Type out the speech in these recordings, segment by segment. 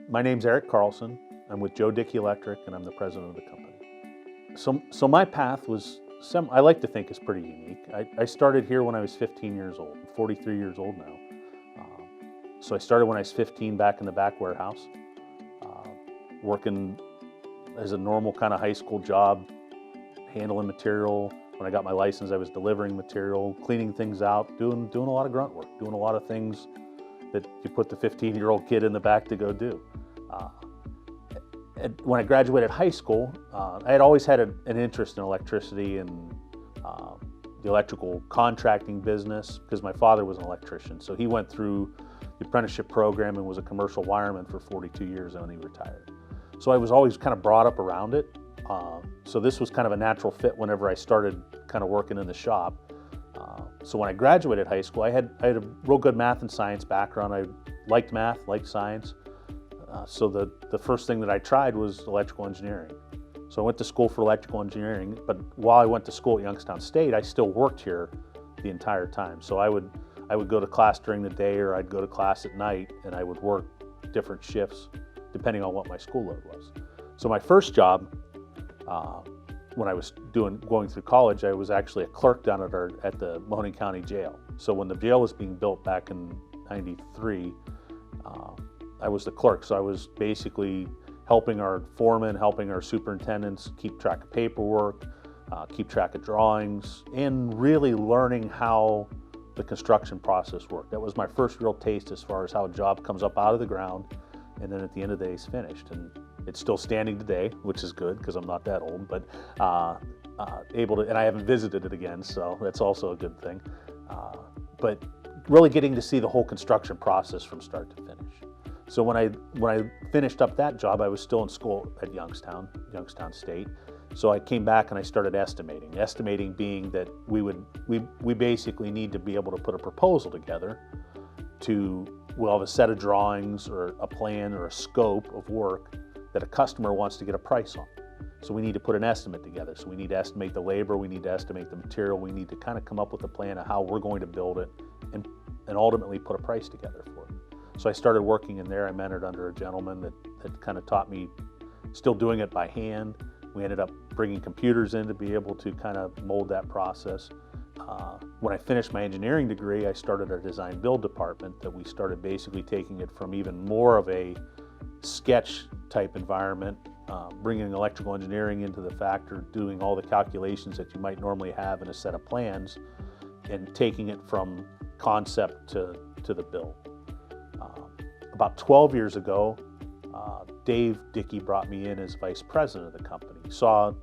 My name's Eric Carlson. I'm with Joe Dickey Electric, and I'm the president of the company. So my path was, I like to think, is pretty unique. I started here when I was 15 years old. I'm 43 years old now. So I started when I was 15 back in the back warehouse, working as a normal kind of high school job, handling material. When I got my license, I was delivering material, cleaning things out, doing a lot of grunt work, doing a lot of things that you put the 15-year-old kid in the back to go do. When I graduated high school, I had always had an interest in electricity and the electrical contracting business because my father was an electrician. So he went through the apprenticeship program and was a commercial wireman for 42 years when he retired. So I was always kind of brought up around it. So this was kind of a natural fit whenever I started kind of working in the shop. So when I graduated high school, I had a real good math and science background. I liked math, liked science. So the first thing that I tried was electrical engineering. So I went to school for electrical engineering, but while I went to school at Youngstown State, I still worked here the entire time. So I would go to class during the day, or I'd go to class at night, and I would work different shifts depending on what my school load was. So my first job, when I was going through college, I was actually a clerk down at the Mahoning County Jail. So when the jail was being built back in '93, I was the clerk. So I was basically helping our foremen, helping our superintendents keep track of paperwork, keep track of drawings, and really learning how the construction process worked. That was my first real taste as far as how a job comes up out of the ground, and then at the end of the day is finished. And it's still standing today, which is good because I'm not that old, but and I haven't visited it again, so that's also a good thing. But really getting to see the whole construction process from start to finish. So when I finished up that job, I was still in school at Youngstown State. So I came back and I started estimating. Estimating being that we basically need to be able to put a proposal together we'll have a set of drawings or a plan or a scope of work that a customer wants to get a price on. So we need to put an estimate together. So we need to estimate the labor, we need to estimate the material, we need to kind of come up with a plan of how we're going to build it and ultimately put a price together for it. So I started working in there. I mentored under a gentleman that kind of taught me, still doing it by hand. We ended up bringing computers in to be able to kind of mold that process. When I finished my engineering degree, I started our design build department that we started basically taking it from even more of a sketch type environment, bringing electrical engineering into the factor, doing all the calculations that you might normally have in a set of plans, and taking it from concept to the build. About 12 years ago, Dave Dickey brought me in as vice president of the company. Saw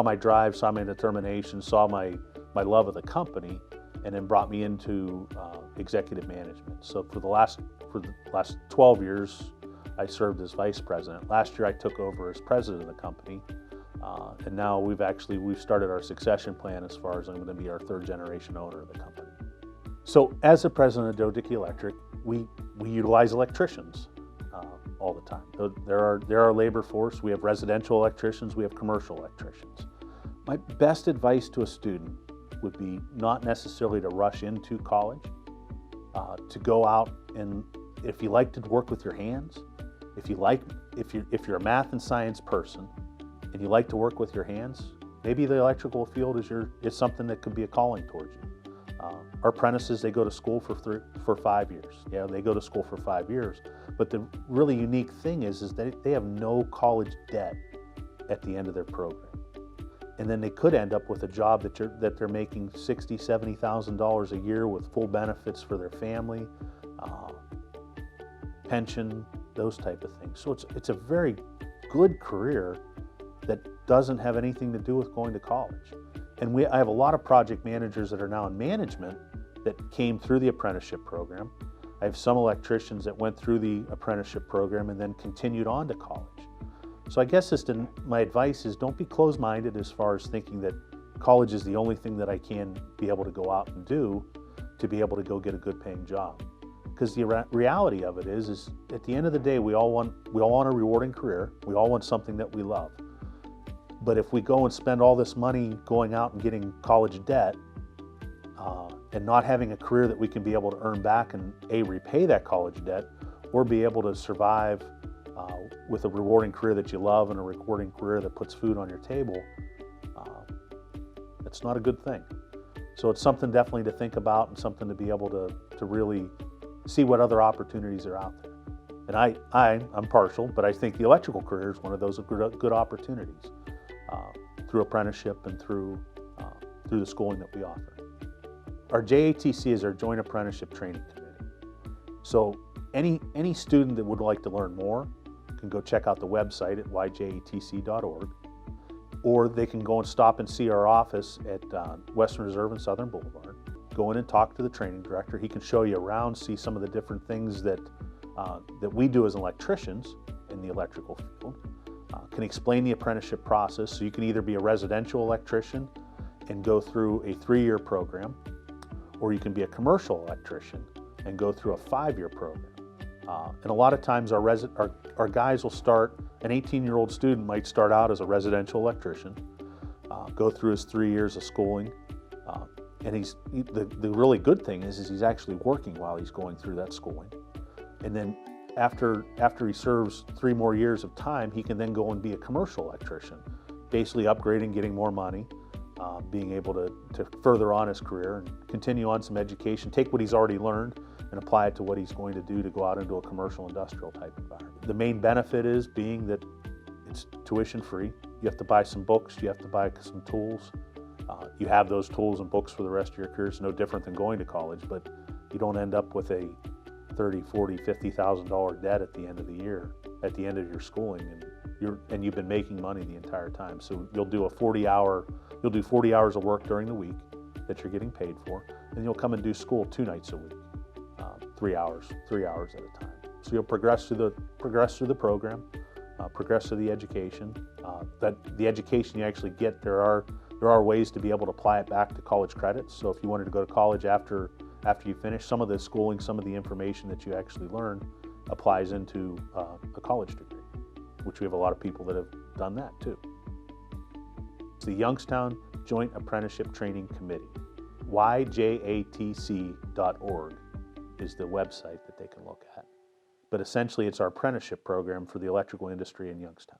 my drive, saw my determination, saw my love of the company, and then brought me into executive management. So for the last 12 years, I served as vice president. Last year, I took over as president of the company, and now we've started our succession plan as far as I'm going to be our third generation owner of the company. So as the president of Joe Dickey Electric, we utilize electricians all the time. They're our labor force. We have residential electricians, we have commercial electricians. My best advice to a student would be not necessarily to rush into college, to go out, and if you like to work with your hands, if you're a math and science person and you like to work with your hands, maybe the electrical field is something that could be a calling towards you. Our apprentices, they go to school for 5 years. Yeah, they go to school for 5 years. But the really unique thing is that they have no college debt at the end of their program. And then they could end up with a job that they're making $60,000, $70,000 a year with full benefits for their family, pension, those type of things. So it's a very good career that doesn't have anything to do with going to college. And I have a lot of project managers that are now in management that came through the apprenticeship program. I have some electricians that went through the apprenticeship program and then continued on to college. So I guess my advice is don't be closed-minded as far as thinking that college is the only thing that I can be able to go out and do to be able to go get a good paying job. Because the reality of it is at the end of the day, we all want a rewarding career. We all want something that we love. But if we go and spend all this money going out and getting college debt, and not having a career that we can be able to earn back and repay that college debt, or be able to survive with a rewarding career that you love and a rewarding career that puts food on your table, it's not a good thing. So it's something definitely to think about, and something to be able to really see what other opportunities are out there. And I'm partial, but I think the electrical career is one of those good opportunities through apprenticeship and through the schooling that we offer. Our JATC is our Joint Apprenticeship Training Committee. So any student that would like to learn more can go check out the website at yjatc.org, or they can go and stop and see our office at Western Reserve and Southern Boulevard. Go in and talk to the training director. He can show you around, see some of the different things that we do as electricians in the electrical field. Can explain the apprenticeship process, so you can either be a residential electrician and go through a 3-year program, or you can be a commercial electrician and go through a 5-year program. And a lot of times our guys will start, an 18-year-old student might start out as a residential electrician, go through his 3 years of schooling, and the really good thing is he's actually working while he's going through that schooling. And then after he serves 3 more years of time, he can then go and be a commercial electrician, basically upgrading, getting more money, being able to further on his career and continue on some education, take what he's already learned and apply it to what he's going to do to go out into a commercial industrial type environment. The main benefit is being that it's tuition free. You have to buy some books, you have to buy some tools. You have those tools and books for the rest of your career. It's no different than going to college, but you don't end up with a $30,000, $40,000, $50,000 debt at the end of the year, at the end of your schooling, and you've been making money the entire time. So you'll do 40 hours of work during the week that you're getting paid for, and you'll come and do school 2 nights a week, 3 hours at a time. So you'll progress through the program, progress through the education. The education you actually get, there are ways to be able to apply it back to college credits. So if you wanted to go to college after you finish, some of the schooling, some of the information that you actually learn applies into a college degree, which we have a lot of people that have done that too. It's the Youngstown Joint Apprenticeship Training Committee. yjatc.org is the website that they can look at. But essentially it's our apprenticeship program for the electrical industry in Youngstown.